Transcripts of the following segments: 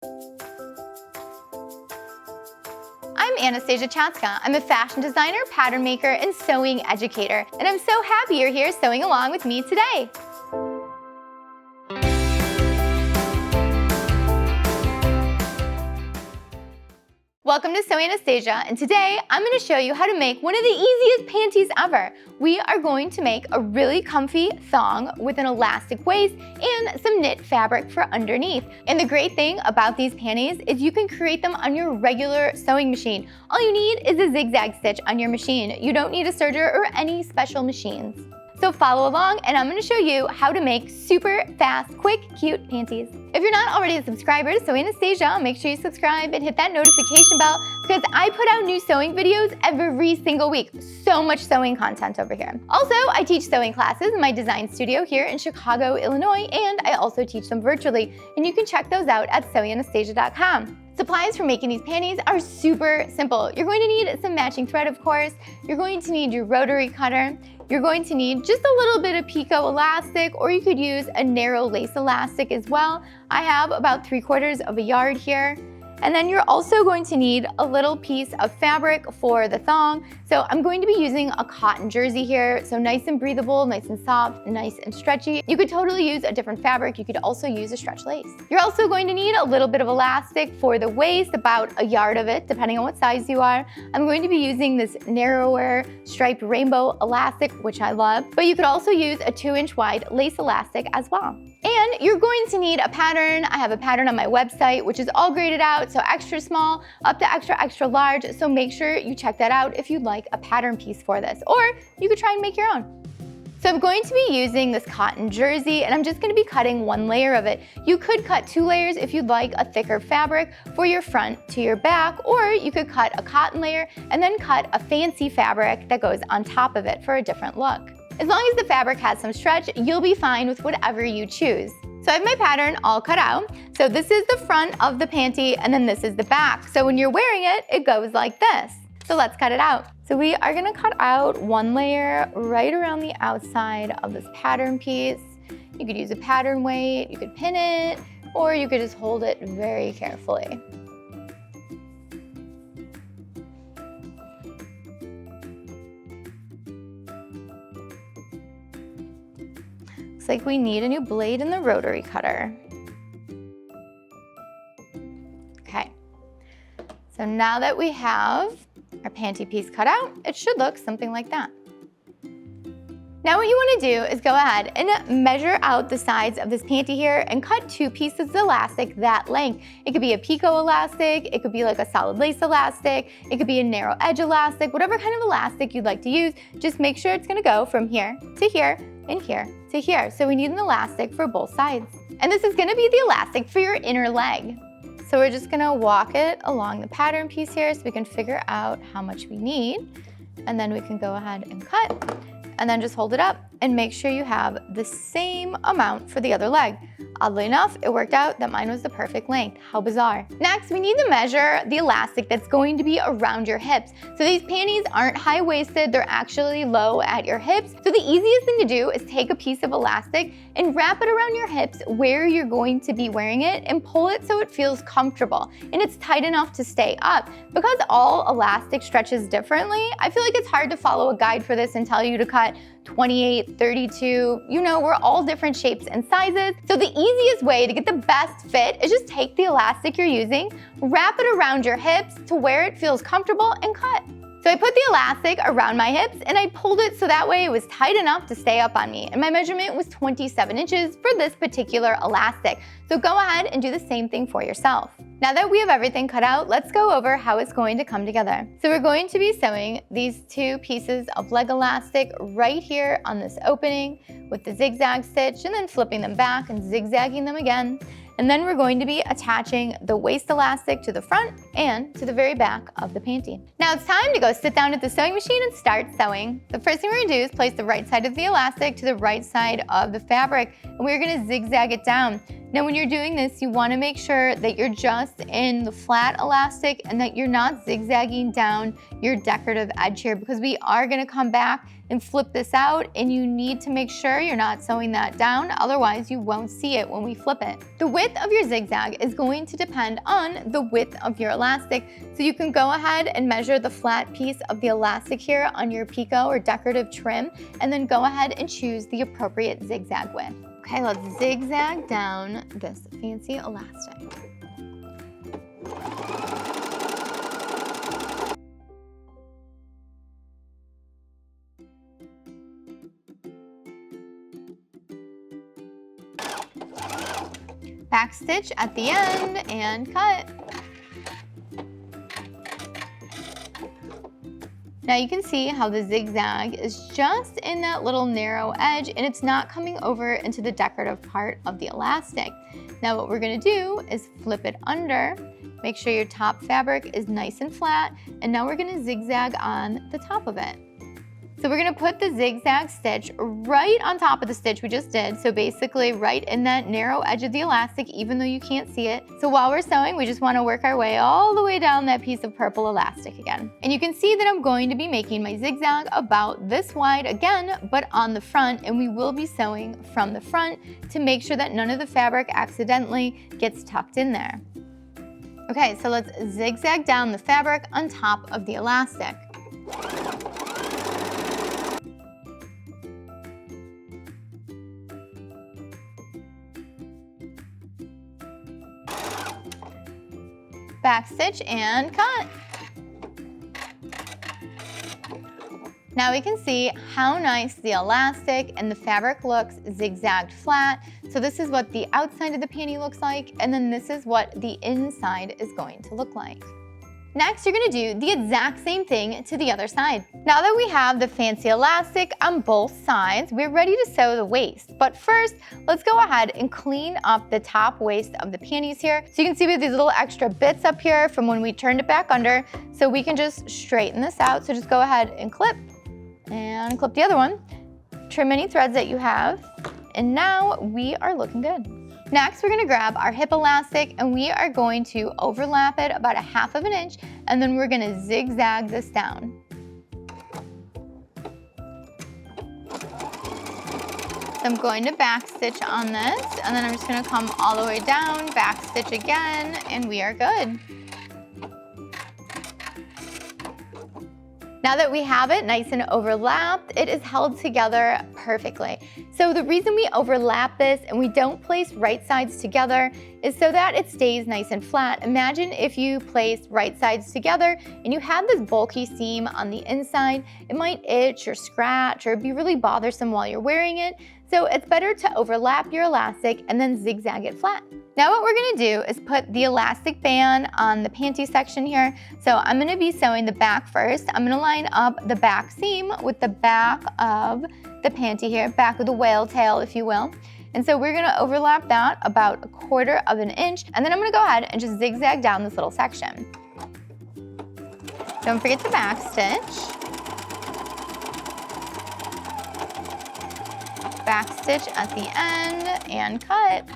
I'm Anastasia Chatzka. I'm a fashion designer, pattern maker, and sewing educator, and I'm so happy you're here sewing along with me today. Welcome to Sew Anastasia, and today I'm going to show you how to make one of the easiest panties ever. We are going to make a really comfy thong with an elastic waist and some knit fabric for underneath. And the great thing about these panties is you can create them on your regular sewing machine. All you need is a zigzag stitch on your machine. You don't need a serger or any special machines. So follow along and I'm going to show you how to make super fast, quick, cute panties. If you're not already a subscriber to Sew Anastasia, make sure you subscribe and hit that notification bell because I put out new sewing videos every single week. So much sewing content over here. Also, I teach sewing classes in my design studio here in Chicago, Illinois, and I also teach them virtually. And you can check those out at sewanastasia.com. Supplies for making these panties are super simple. You're going to need some matching thread, of course. You're going to need your rotary cutter. You're going to need just a little bit of picot elastic, or you could use a narrow lace elastic as well. I have about 3/4 of a yard here. And then you're also going to need a little piece of fabric for the thong. So I'm going to be using a cotton jersey here. So nice and breathable, nice and soft, nice and stretchy. You could totally use a different fabric. You could also use a stretch lace. You're also going to need a little bit of elastic for the waist, about a yard of it, depending on what size you are. I'm going to be using this narrower striped rainbow elastic, which I love, but you could also use a 2-inch wide lace elastic as well. And you're going to need a pattern. I have a pattern on my website, which is all graded out, so extra small up to extra large. So make sure you check that out if you'd like a pattern piece for this, or you could try and make your own. So I'm going to be using this cotton jersey and I'm just going to be cutting 1 layer of it. You could cut 2 layers if you'd like a thicker fabric for your front to your back, or you could cut a cotton layer and then cut a fancy fabric that goes on top of it for a different look. As long as the fabric has some stretch, you'll be fine with whatever you choose. So I have my pattern all cut out. So this is the front of the panty and then this is the back. So when you're wearing it, it goes like this. So let's cut it out. So we are gonna cut out 1 layer right around the outside of this pattern piece. You could use a pattern weight, you could pin it, or you could just hold it very carefully. Looks like we need a new blade in the rotary cutter. Okay, so now that we have our panty piece cut out, it should look something like that. Now what you want to do is go ahead and measure out the sides of this panty here and cut 2 pieces of elastic that length. It could be a picot elastic, it could be like a solid lace elastic, it could be a narrow edge elastic, whatever kind of elastic you'd like to use. Just make sure it's going to go from here to here and here to here. So we need an elastic for both sides. And this is going to be the elastic for your inner leg. So we're just going to walk it along the pattern piece here so we can figure out how much we need. And then we can go ahead and cut. And then just hold it up and make sure you have the same amount for the other leg. Oddly enough, it worked out that mine was the perfect length. How bizarre. Next, we need to measure the elastic that's going to be around your hips. So these panties aren't high-waisted, they're actually low at your hips. So the easiest thing to do is take a piece of elastic and wrap it around your hips where you're going to be wearing it and pull it so it feels comfortable and it's tight enough to stay up. Because all elastic stretches differently, I feel like it's hard to follow a guide for this and tell you to cut 28, 32, you know, we're all different shapes and sizes. So the easiest way to get the best fit is just take the elastic you're using, wrap it around your hips to where it feels comfortable and cut. So I put the elastic around my hips and I pulled it so that way it was tight enough to stay up on me. And my measurement was 27 inches for this particular elastic. So go ahead and do the same thing for yourself. Now that we have everything cut out, let's go over how it's going to come together. So we're going to be sewing these 2 pieces of leg elastic right here on this opening with the zigzag stitch and then flipping them back and zigzagging them again. And then we're going to be attaching the waist elastic to the front and to the very back of the panty. Now it's time to go sit down at the sewing machine and start sewing. The first thing we're gonna do is place the right side of the elastic to the right side of the fabric, and we're gonna zigzag it down. Now when you're doing this, you want to make sure that you're just in the flat elastic and that you're not zigzagging down your decorative edge here, because we are going to come back and flip this out, and you need to make sure you're not sewing that down, otherwise you won't see it when we flip it. The width of your zigzag is going to depend on the width of your elastic, so you can go ahead and measure the flat piece of the elastic here on your picot or decorative trim, and then go ahead and choose the appropriate zigzag width. Okay, let's zigzag down this fancy elastic. Back stitch at the end and cut. Now you can see how the zigzag is just in that little narrow edge and it's not coming over into the decorative part of the elastic. Now what we're going to do is flip it under, make sure your top fabric is nice and flat, and now we're going to zigzag on the top of it. So we're going to put the zigzag stitch right on top of the stitch we just did, so basically right in that narrow edge of the elastic, even though you can't see it. So while we're sewing, we just want to work our way all the way down that piece of purple elastic again. And you can see that I'm going to be making my zigzag about this wide again, but on the front, and we will be sewing from the front to make sure that none of the fabric accidentally gets tucked in there. Okay, so let's zigzag down the fabric on top of the elastic. Backstitch and cut. Now we can see how nice the elastic and the fabric looks zigzagged flat. So this is what the outside of the panty looks like, and then this is what the inside is going to look like. Next, you're going to do the exact same thing to the other side. Now that we have the fancy elastic on both sides, we're ready to sew the waist. But first, let's go ahead and clean up the top waist of the panties here. So you can see we have these little extra bits up here from when we turned it back under. So we can just straighten this out. So just go ahead and clip the other one. Trim any threads that you have. And now we are looking good. Next, we're going to grab our hip elastic and we are going to overlap it about 1/2 inch, and then we're going to zigzag this down. I'm going to back stitch on this, and then I'm just going to come all the way down, back stitch again, and we are good. Now that we have it nice and overlapped, it is held together perfectly. So the reason we overlap this and we don't place right sides together is so that it stays nice and flat. Imagine if you placed right sides together and you had this bulky seam on the inside. It might itch or scratch or be really bothersome while you're wearing it. So it's better to overlap your elastic and then zigzag it flat. Now what we're gonna do is put the elastic band on the panty section here. So I'm gonna be sewing the back first. I'm gonna line up the back seam with the back of the panty here, back of the whale tail, if you will. And so we're gonna overlap that about 1/4 inch, and then I'm gonna go ahead and just zigzag down this little section. Don't forget to back stitch. Back stitch at the end and cut.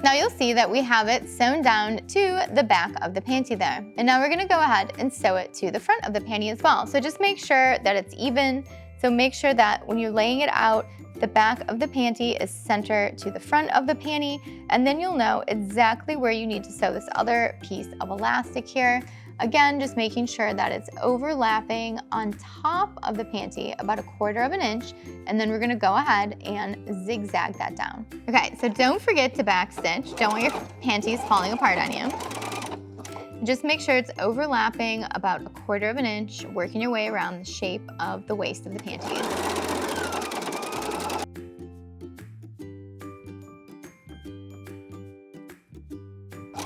Now you'll see that we have it sewn down to the back of the panty there. And now we're gonna go ahead and sew it to the front of the panty as well. So just make sure that it's even. So make sure that when you're laying it out, the back of the panty is center to the front of the panty, and then you'll know exactly where you need to sew this other piece of elastic here. Again, just making sure that it's overlapping on top of the panty about 1/4 inch, and then we're gonna go ahead and zigzag that down. Okay, so don't forget to back stitch. Don't want your panties falling apart on you. Just make sure it's overlapping about 1/4 inch, working your way around the shape of the waist of the panties.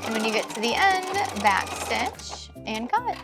And when you get to the end, back stitch and cut.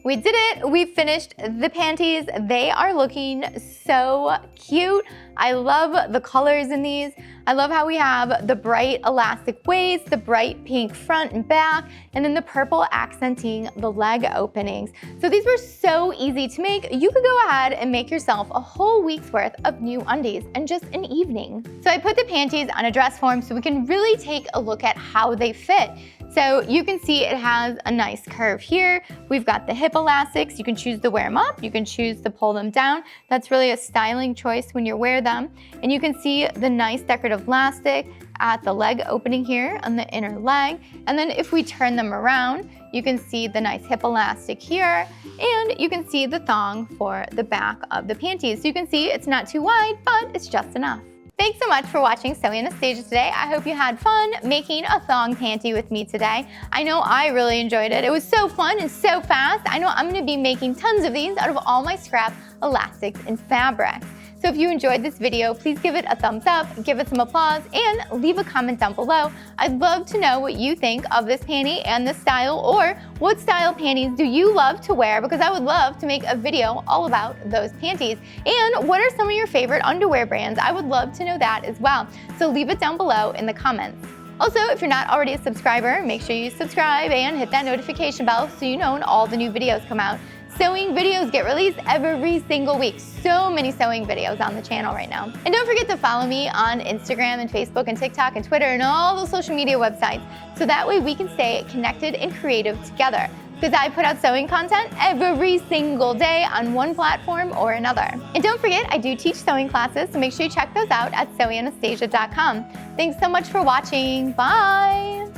We did it. We finished the panties. They are looking so cute. I love the colors in these. I love how we have the bright elastic waist, the bright pink front and back, and then the purple accenting the leg openings. So these were so easy to make. You could go ahead and make yourself a whole week's worth of new undies in just an evening. So I put the panties on a dress form so we can really take a look at how they fit. So you can see it has a nice curve here. We've got the hip elastics. You can choose to wear them up. You can choose to pull them down. That's really a styling choice when you wear them. And you can see the nice decorative elastic at the leg opening here on the inner leg. And then if we turn them around, you can see the nice hip elastic here, and you can see the thong for the back of the panties. So you can see it's not too wide, but it's just enough. Thanks so much for watching Sewing Anastasia today. I hope you had fun making a thong panty with me today. I know I really enjoyed it. It was so fun and so fast. I know I'm gonna be making tons of these out of all my scrap elastics and fabrics. So if you enjoyed this video, please give it a thumbs up, give it some applause, and leave a comment down below. I'd love to know what you think of this panty and the style, or what style panties do you love to wear, because I would love to make a video all about those panties. And what are some of your favorite underwear brands? I would love to know that as well. So leave it down below in the comments. Also, if you're not already a subscriber, make sure you subscribe and hit that notification bell so you know when all the new videos come out. Sewing videos get released every single week. So many sewing videos on the channel right now. And don't forget to follow me on Instagram and Facebook and TikTok and Twitter and all those social media websites, so that way we can stay connected and creative together. Because I put out sewing content every single day on one platform or another. And don't forget, I do teach sewing classes, so make sure you check those out at sewinganastasia.com. Thanks so much for watching. Bye!